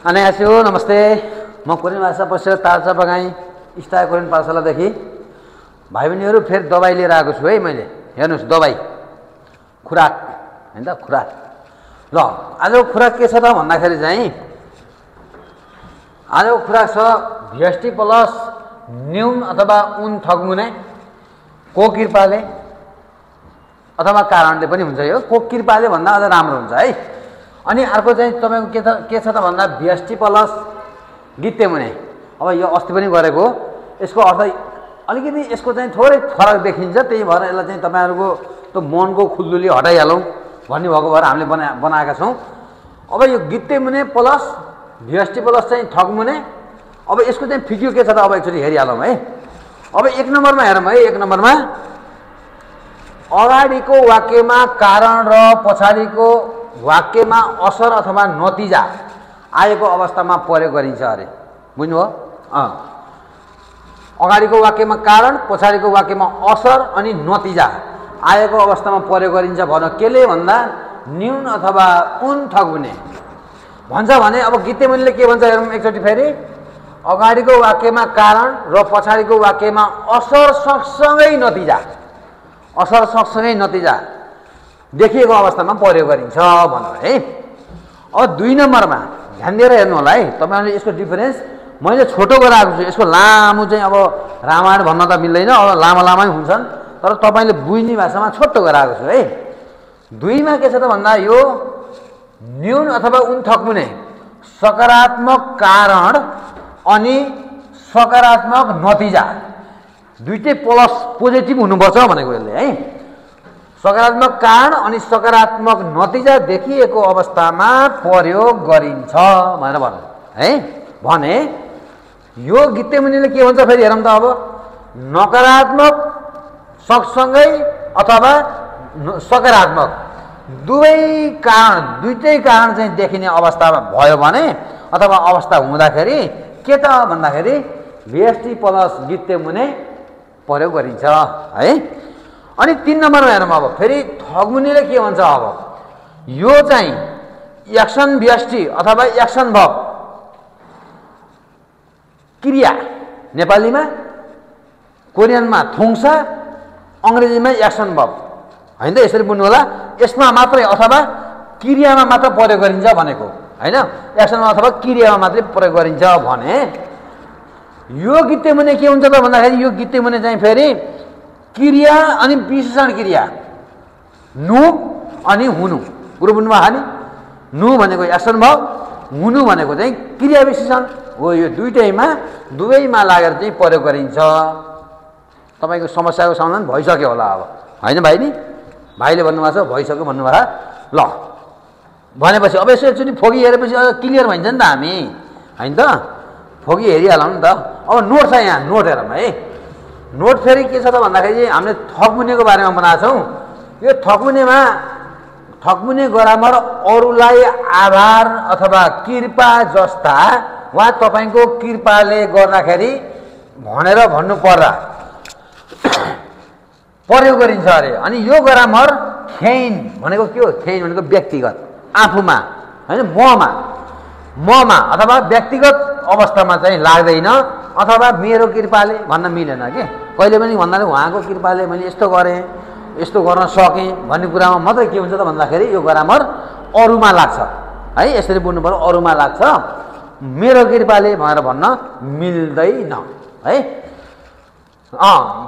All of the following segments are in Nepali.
안녕하세요. नमस्ते। म कोरियन भाषा प्रशिक्षक तारचा बगाई स्टार कोरियन पाठशालादेखि भाइ बहिनीहरू फेरि दबाई लिएर आएको छु है। मैले हेर्नुहोस् दबाई खुराक हैन त खुराक। ल आजको खुराक के छ त भन्दाखेरि चाहिँ आजको खुराक छ VST प्लस न्यून अथवा उन थग्मुने को कृपाले अथवा कारणले पनि हुन्छ। यो को कृपाले भन्दा अझ राम्रो हुन्छ है। अनि अर्को चाहिँ तपाईको के छ त भन्दा VST प्लस गित्ते मुने। अब यो अस्ति पनि गरेको यसको अर्थ अलिकति यसको चाहिँ थोरै फरक देखिन्छ। त्यही भएर यसलाई चाहिँ तपाईहरुको त्यो मनको खुल्दुली हटाइहालौं भन्ने भएको भएर हामीले बनाएका छौं। अब यो गित्ते मुने प्लस VST प्लस चाहिँ थग्मुने। अब यसको चाहिँ फिक्यो के छ त अब एकचोटी हेरिहालौं है। अब एक नम्बरमा हेरौँ है। एक नम्बरमा अगाडिको वाक्यमा कारण र पछाडिको वाक्यमा असर अथवा नतिजा आएको अवस्थामा प्रयोग गरिन्छ अरे। बुझ्नुभयो? अगाडिको वाक्यमा कारण पछाडिको वाक्यमा असर अनि नतिजा आएको अवस्थामा प्रयोग गरिन्छ भन्न केले भन्दा न्यून अथवा उन थग्मुने भन्छ भने अब गित्ते मुनिले के भन्छ हेरौँ एकचोटी फेरि। अगाडिको वाक्यमा कारण र पछाडिको वाक्यमा असर सँगसँगै नतिजा असर सँगसँगै नतिजा देखिएको अवस्थामा प्रयोग गरिन्छ भन्नु है। अब दुई नम्बरमा ध्यान दिएर हेर्नु होला है। तपाईहरुले यसको डिफरेन्स मैले छोटो गराएको छु। यसको लामो चाहिँ अब रामायण भन्न त मिल्दैन। अब लामो लामै हुन्छन् तर तपाईले बुझ्ने भाषामा छोटो गराएको छु है। दुईमा के छ त भन्दा यो न्यून अथवा उन थग्मुने सकारात्मक कारण अनि सकारात्मक नतिजा दुईटै प्लस पोजिटिभ हुनुपर्छ भनेको यसले है। सकारात्मक कारण अनि सकारात्मक नतिजा देखिएको अवस्थामा प्रयोग गरिन्छ भनेर भन्नु है। भने यो गित्ते मुनिले के भन्छ फेरि हेरौँ त। अब नकारात्मक सँगसँगै अथवा सकारात्मक दुईटै कारण चाहिँ देखिने अवस्थामा भयो भने अथवा अवस्था हुँदाखेरि के त भन्दाखेरि VST प्लस गित्ते मुने प्रयोग गरिन्छ है। अनि तीन नम्बरमा हेरौँ। अब फेरि थग्मुनिले के भन्छ। अब यो चाहिँ एक्सन VST अथवा एक्सन भर्ब क्रिया नेपालीमा कोरियनमा थोङ्सा अंग्रेजीमा एक्सन भर्ब हैन त यसरी बुझ्नु होला। यसमा मात्रै अथवा क्रियामा मात्र प्रयोग गरिन्छ भनेको हैन। एक्सनमा अथवा क्रियामा मात्रै प्रयोग गरिन्छ भने यो गित्ते मुने के हुन्छ त भन्दाखेरि यो गित्ते मुने चाहिँ फेरि क्रिया अनि विशेषण क्रिया नु अनि हुनु पुरो बुझ्नु भयो नि। नु भनेको एक्सन भर्ब हुनु भनेको चाहिँ क्रिया विशेषण हो। यो दुवैमा लागेर चाहिँ प्रयोग गरिन्छ। तपाईको समस्याको समाधान भइसक्यो होला अब हैन भाइ नि। भाइले भन्नुभएको छ भइसक्यो भन्नुभयो। ल भनेपछि अब यसो एकचोटि फोगी हेरेपछि क्लियर भइन्छ नि त हामी हैन त। फोगी हेरिहालौँ नि त। अब नोट छ यहाँ। नोट हेरौँ है। नोट फेरि के छ त भन्दाखेरि हामीले थग्मुनेको बारेमा बनाएको छौँ। यो थग्मुने ग्रामर अरूलाई आभार अथवा कृपा जस्ता वा तपाईको कृपाले गर्दाखेरि भनेर भन्नु पर्दा प्रयोग गरिन्छ अरे। अनि यो ग्रामर खेइन भनेको के हो? खेइन भनेको व्यक्तिगत आफूमा हैन ममा अथवा व्यक्तिगत अवस्थामा चाहिँ लाग्दैन अथवा मेरो कृपाले भन्न मिलेन के। कहिले पनि भन्दा उहाँको कृपाले मैले यस्तो गरेँ यस्तो गर्न सकेँ भन्ने कुरामा मात्रै के हुन्छ त भन्दाखेरि यो ग्रामर अरूमा लाग्छ है। यसरी बुझ्नु पर्यो अरूमा लाग्छ। मेरो कृपाले भनेर भन्न मिल्दैन है।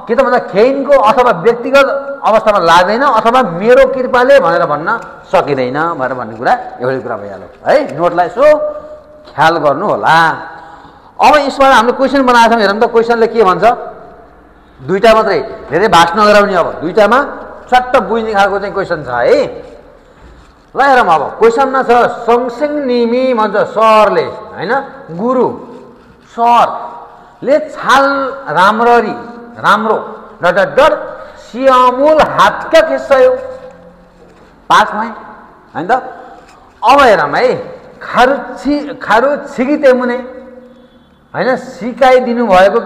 के त भन्दा खेइनको अथवा व्यक्तिगत अवस्थामा लाग्दैन अथवा मेरो कृपाले भनेर भन्न सकिँदैन भनेर भन्ने कुरा एउटै कुरा भइहाल्यो है। नोटलाई यसो ख्याल गर्नु होला। अब यसबाट हामीले क्वेसन बनाएको छौँ। हेरौँ त क्वेसनले के भन्छ। दुईटा मात्रै धेरै भाष नगराउने। अब दुईटामा चट्ट बुझ्ने खालको चाहिँ क्वेसन छ है। ल हेरौँ। अब क्वेसनमा छ संसिङ निमी भन्छ सरले हैन गुरु सरले छाल राम्रो डट सियामुल हातका खिस्सयो पास भए हैन त। अब हेरौँ है। खारु छिगिते मुने हैन सिकाइदिनु भएको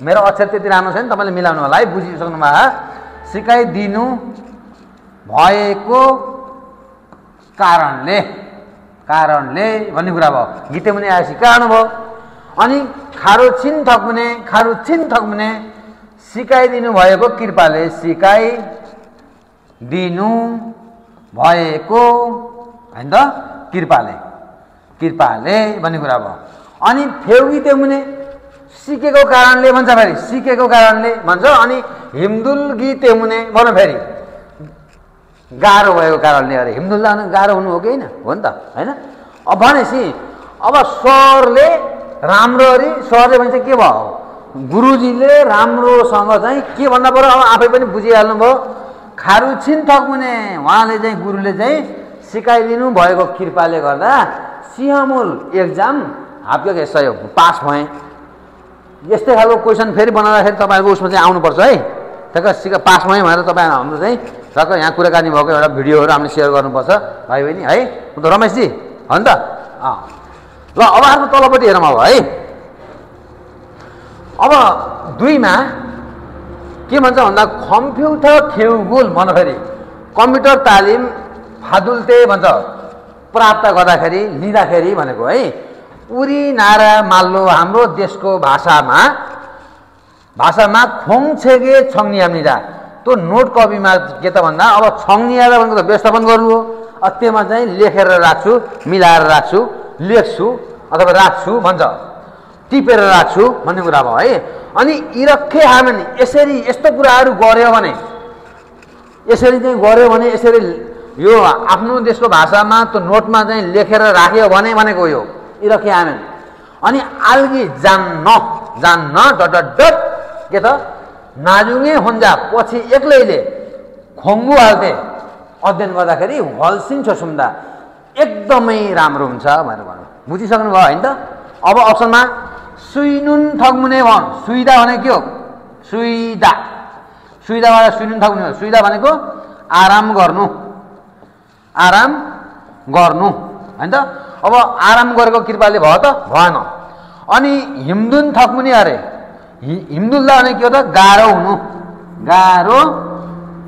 मेरो अक्षर त्यति राम्रो छैन तपाईले मिलाउनु होला है। बुझिसक्नु भयो। सिकाइदिनु भएको कारणले भन्ने कुरा भयो। गीते मुनि आएपछि कारण भयो। अनि खारो छिन थक्मुने सिकाइदिनु भएको कृपाले, सिकाइदिनु भएको हैन त कृपाले भन्ने कुरा भयो। अनि फेउगिते मुने सिकेको कारणले भन्छ, फेरि सिकेको कारणले भन्छ। अनि हिमदुल्गिते मुने भन, फेरि गाह्रो भएको कारणले। अरे हिमदुल लान गाह्रो हुनु हो कि होइन? हो नि त, होइन? अब भनेपछि अब सरले राम्ररी, सरले भन्छ के भयो, गुरुजीले राम्रोसँग चाहिँ के भन्नु पर्यो, अब आफै पनि बुझिहाल्नु भयो। खारु छिन थक्मुने, उहाँले चाहिँ गुरुले चाहिँ सिकाइदिनु भएको कृपाले गर्दा सिंहमूल एक्जाम हाप्यो के सहयोग पास भएँ। यस्तै खालको क्वेसन फेरि बनाउँदाखेरि तपाईँहरूको उसमा चाहिँ आउनुपर्छ है। ठ्याक्क पास भएँ भनेर तपाईँ हाम्रो चाहिँ ठ्याक्क यहाँ कुराकानी भएको एउटा भिडियोहरू हामीले सेयर गर्नुपर्छ भाइ बहिनी है। त रमेशजी हो नि त? ल अब आफ्नो तलपट्टि हेरौँ अब है। अब 2 मा के भन्छ भन्दा कम्प्युटर खेउगुल भन, फेरि कम्प्युटर तालिम फादुल्ते भन्छ प्राप्त गर्दाखेरि लिँदाखेरि भनेको है। उरी नारा माल्लो हाम्रो देशको भाषामा खोङछेगे छङ्नियाम्निरा। त्यो नोट कपीमा के त भन्दा अब छङ्नियारा भनेको त व्यवस्थापन गर्नु हो। त्यसमा चाहिँ लेखेर राख्छु, मिलाएर राख्छु, लेख्छु अथवा राख्छु भन्छ, टिपेर राख्छु भन्ने कुरा भयो है। अनि इरखे हामेन यसरी यस्तो कुराहरू गर्यो भने, यसरी चाहिँ गर्यो भने, यसरी यो आफ्नो देशको भाषामा त्यो नोटमा चाहिँ लेखेर राख्यो भने भनेको यो इरखे हामेन। अनि आल्गी जान्न डट के त नाजुङे हुन्जा पछि एक्लैले खोङ्गु हाल्थे अध्ययन गर्दाखेरि हल्सिन्छ सुन्दा एकदमै राम्रो हुन्छ भनेर भन्नु। बुझिसक्नु भयो होइन त? अब अप्सनमा सुइनुन थग्मुने भन, सुइदा भनेको के हो? सुइदाबाट सुइनुन थग्मुने, सुइदा भनेको आराम गर्नु होइन त? अब आराम गरेको कृपाले भयो त? भएन। अनि हिमदुन थग्मुने, अरे हिमदुल्दा भने के हो त? गाह्रो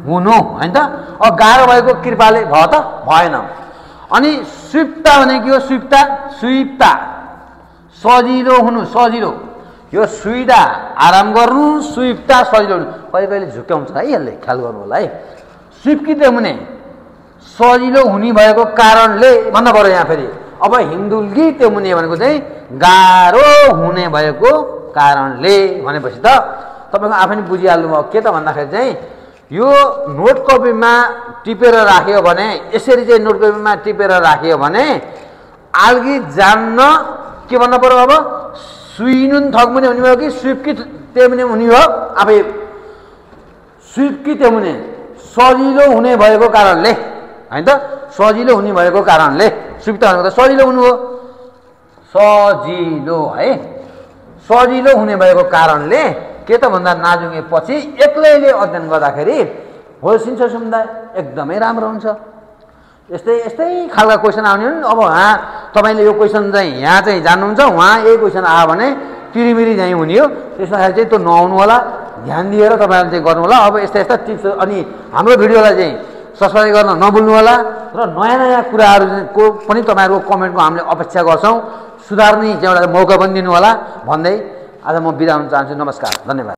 हुनु होइन त? अब गाह्रो भएको कृपाले भयो त? भएन। अनि सुइप्ता भने के हो? सुइप्ता सजिलो हुनु, सजिलो। यो सुइदा आराम गर्नु, सुइप्ता सजिलो हुनु। कहिले कहिले झुक्याउँछ है, यसले ख्याल गर्नु होला है। सुइप्किते हुने सजिलो हुने भएको कारणले भन्नु पर्यो यहाँ फेरि। अब हिमदुल्गी त्यो मुनि भनेको चाहिँ गाह्रो हुने भएको कारणले भनेपछि त तपाईँको आफै पनि बुझिहाल्नु भयो। के त भन्दाखेरि चाहिँ यो नोट कपीमा टिपेर राख्यो भने, यसरी चाहिँ नोट कपीमा टिपेर राख्यो भने आल्गी जान्न के भन्नु पर्यो? अब सुइनुन थग्मुने हुने भयो कि सुइप्की तेमुने हुने हो? आफै सुइप्की तेमुने सजिलो हुने भएको कारणले होइन त? सजिलो हुने भएको कारणले सुइप्ता भनेको त सजिलो हुनु हो। सजिलो है, सजिलो हुने भएको कारणले के त भन्दा नाजुङे पछि एक्लैले अध्ययन गर्दाखेरि होल्सिन्छ सुन्दा एकदमै राम्रो हुन्छ। यस्तै खालका क्वेसन आउने हुन्। अब तपाईँले यो क्वेसन चाहिँ यहाँ चाहिँ जान्नुहुन्छ, उहाँ यही क्वेसन आयो भने तिरिमिरी चाहिँ हुने हो। त्यसमा चाहिँ त्यो नआउनु होला, ध्यान दिएर तपाईँहरूले चाहिँ गर्नु होला। अब यस्ता टिप्स अनि हाम्रो भिडियोलाई चाहिँ सब्सक्राइब गर्न नभुल्नु होला र नयाँ कुराहरूको पनि तपाईँहरूको कमेन्टको हामीले अपेक्षा गर्छौँ। सुधार्ने चाहिँ एउटा मौका पनि दिनु होला भन्दै आज म बिदा हुन चाहन्छु। नमस्कार, धन्यवाद।